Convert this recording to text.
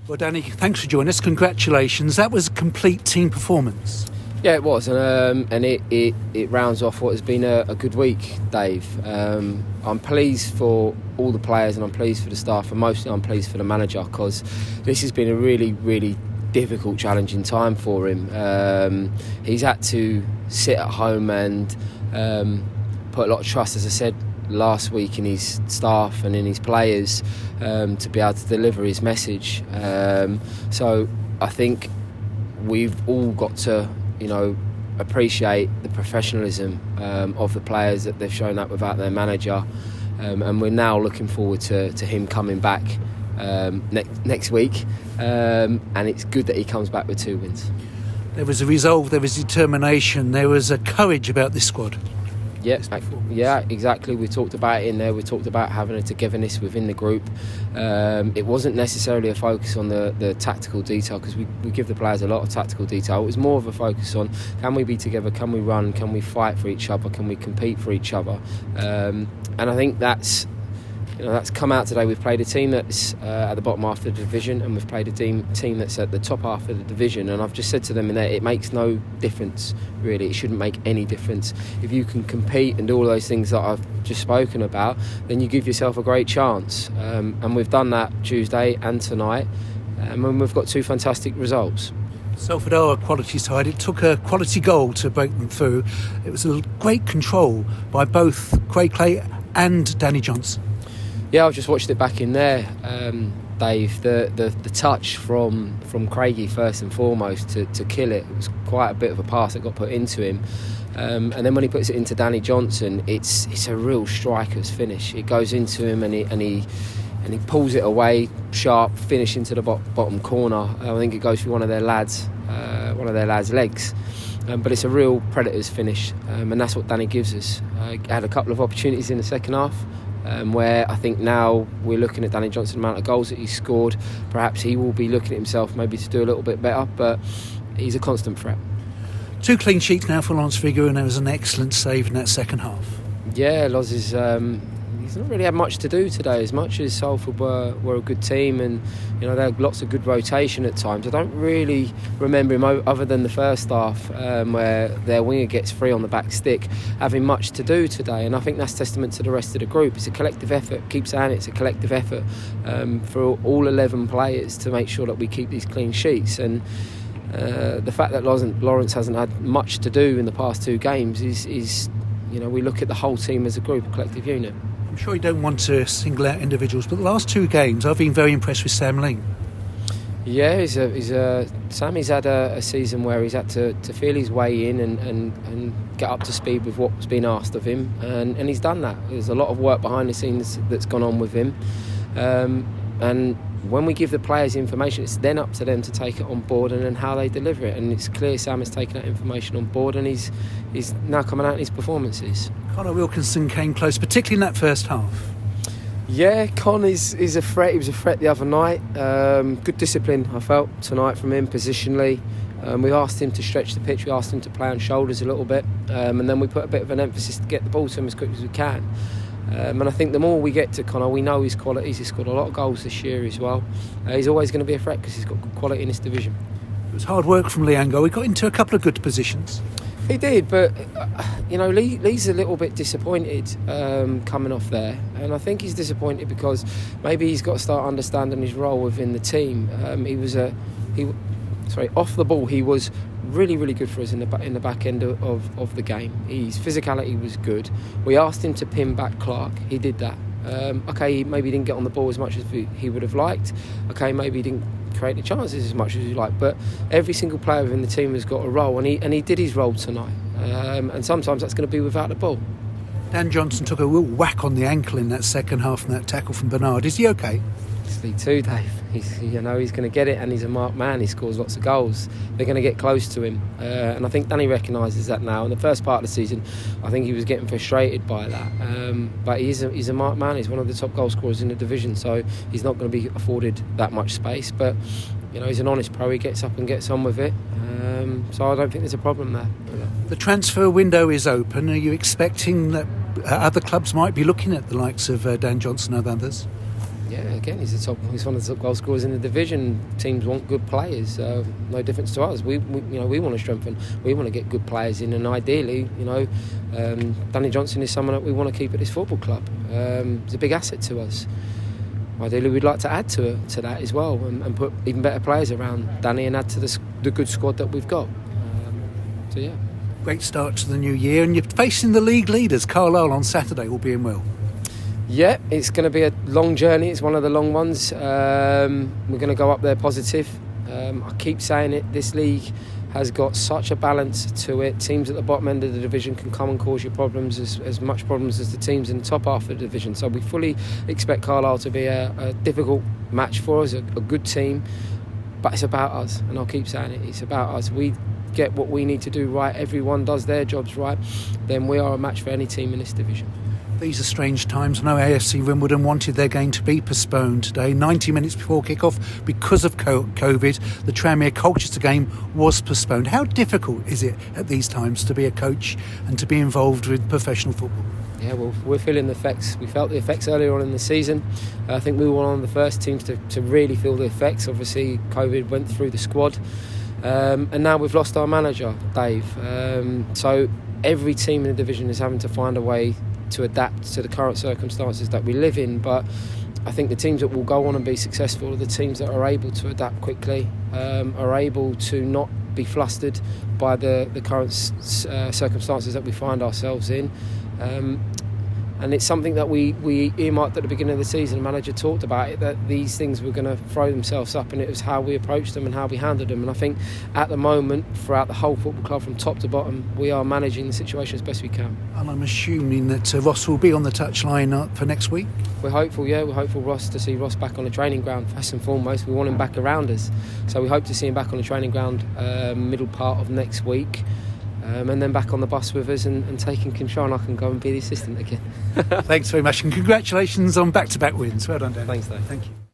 Well, Danny, thanks for joining us. Congratulations. That was a complete team performance. Yeah, it was, and it rounds off what has been a good week, Dave. I'm pleased for all the players and I'm pleased for the staff, and mostly I'm pleased for the manager, because this has been a really, really difficult, challenging time for him. He's had to sit at home and put a lot of trust, as I said last week, in his staff and in his players to be able to deliver his message. So I think we've all got to appreciate the professionalism of the players that they've shown up without their manager, and we're now looking forward to him coming back next week, and it's good that he comes back with 2 wins. There was a resolve, there was determination, there was a courage about this squad. Yeah, exactly. We talked about it in there. We talked about having a togetherness within the group. It wasn't necessarily a focus on the tactical detail, because we give the players a lot of tactical detail. It was more of a focus on, can we be together, can we run, can we fight for each other, can we compete for each other. And I think that's come out today. We've played a team that's at the bottom half of the division, and we've played a team that's at the top half of the division, and I've just said to them in there, it makes no difference really. It shouldn't make any difference. If you can compete and do all those things that I've just spoken about, then you give yourself a great chance, and we've done that Tuesday and tonight, and we've got 2 fantastic results. Salford are a quality side. It took a quality goal to break them through. It was a great control by both Craig Clay and Danny Johnson. Yeah, I've just watched it back in there, Dave. The touch from Craigie first and foremost to kill it. It was quite a bit of a pass that got put into him, and then when he puts it into Danny Johnson, it's a real striker's finish. It goes into him and he pulls it away, sharp finish into the bottom corner. I think it goes through one of their lads' legs. But it's a real predator's finish, and that's what Danny gives us. Had a couple of opportunities in the second half, where I think now we're looking at Danny Johnson, the amount of goals that he's scored. Perhaps he will be looking at himself maybe to do a little bit better, but he's a constant threat. 2 clean sheets now for Lawrence Vigor, and there was an excellent save in that second half. Yeah, Loz is... he's not really had much to do today, as much as Salford were a good team, and they had lots of good rotation at times. I don't really remember him, other than the first half, where their winger gets free on the back stick, having much to do today. And I think that's testament to the rest of the group. It's a collective effort. Keep saying it's a collective effort for all 11 players to make sure that we keep these clean sheets. And the fact that Lawrence hasn't had much to do in the past 2 games is we look at the whole team as a group, a collective unit. I'm sure you don't want to single out individuals, but the last 2 games, I've been very impressed with Sam Ling. Yeah, Sammy's had a season where he's had to feel his way in and get up to speed with what's been asked of him, and he's done that. There's a lot of work behind the scenes that's gone on with him, and when we give the players information, it's then up to them to take it on board and then how they deliver it. And it's clear Sam has taken that information on board, and he's now coming out in his performances. Connor Wilkinson came close, particularly in that first half. Yeah, Con is a threat. He was a threat the other night. Good discipline, I felt, tonight from him positionally. We asked him to stretch the pitch. We asked him to play on shoulders a little bit, and then we put a bit of an emphasis to get the ball to him as quick as we can. And I think the more we get to Connor, we know his qualities. He's scored a lot of goals this year as well. He's always going to be a threat because he's got good quality in this division. It was hard work from Liango. He got into a couple of good positions. He did, but Lee's a little bit disappointed coming off there, and I think he's disappointed because maybe he's got to start understanding his role within the team. Off the ball, he was really, really good for us in the back end of the game. His physicality was good. We asked him to pin back Clark. He did that. He maybe didn't get on the ball as much as he would have liked. Maybe he didn't create the chances as much as he liked. But every single player within the team has got a role, and he did his role tonight. And sometimes that's going to be without the ball. Dan Johnson took a real whack on the ankle in that second half from that tackle from Bernard. Is he okay? It's League 2, Dave. He's going to get it, and he's a marked man. He scores lots of goals. They're going to get close to him, and I think Danny recognises that now. In the first part of the season, I think he was getting frustrated by that. But he's a marked man. He's one of the top goal scorers in the division, so he's not going to be afforded that much space. But he's an honest pro. He gets up and gets on with it. So I don't think there's a problem there. The transfer window is open. Are you expecting that other clubs might be looking at the likes of Dan Johnson and others? Yeah, again, he's one of the top goal scorers in the division. Teams want good players. No difference to us. We want to strengthen. We want to get good players in, and ideally, Danny Johnson is someone that we want to keep at this football club. He's a big asset to us. Ideally, we'd like to add to that as well, and put even better players around Danny and add to the good squad that we've got. So yeah. Great start to the new year, and you're facing the league leaders, Carlisle, on Saturday, all being well. Yeah, it's going to be a long journey. It's one of the long ones. We're going to go up there positive. I keep saying it, this league has got such a balance to it. Teams at the bottom end of the division can come and cause you problems, as much problems as the teams in the top half of the division. So we fully expect Carlisle to be a difficult match for us, a good team. But it's about us, and I'll keep saying it, it's about us. We get what we need to do right, everyone does their jobs right, then we are a match for any team in this division. These are strange times. I know AFC Wimbledon wanted their game to be postponed today, 90 minutes before kick-off, because of COVID. The Tranmere Colchester game was postponed. How difficult is it at these times to be a coach and to be involved with professional football? Yeah, well, we're feeling the effects. We felt the effects earlier on in the season. I think we were one of the first teams to really feel the effects. Obviously, COVID went through the squad. And now we've lost our manager, Dave. So every team in the division is having to find a way to adapt to the current circumstances that we live in. But I think the teams that will go on and be successful are the teams that are able to adapt quickly, are able to not be flustered by the current circumstances that we find ourselves in. And it's something that we earmarked at the beginning of the season. The manager talked about it, that these things were going to throw themselves up, and it was how we approached them and how we handled them. And I think at the moment, throughout the whole football club from top to bottom, we are managing the situation as best we can. And I'm assuming that Ross will be on the touchline for next week? We're hopeful, yeah. We're hopeful to see Ross back on the training ground, first and foremost. We want him back around us. So we hope to see him back on the training ground middle part of next week. And then back on the bus with us and taking control, and I can go and be the assistant again. Thanks very much, and congratulations on back-to-back wins. Well done, Dan. Thanks, Dave. Thank you.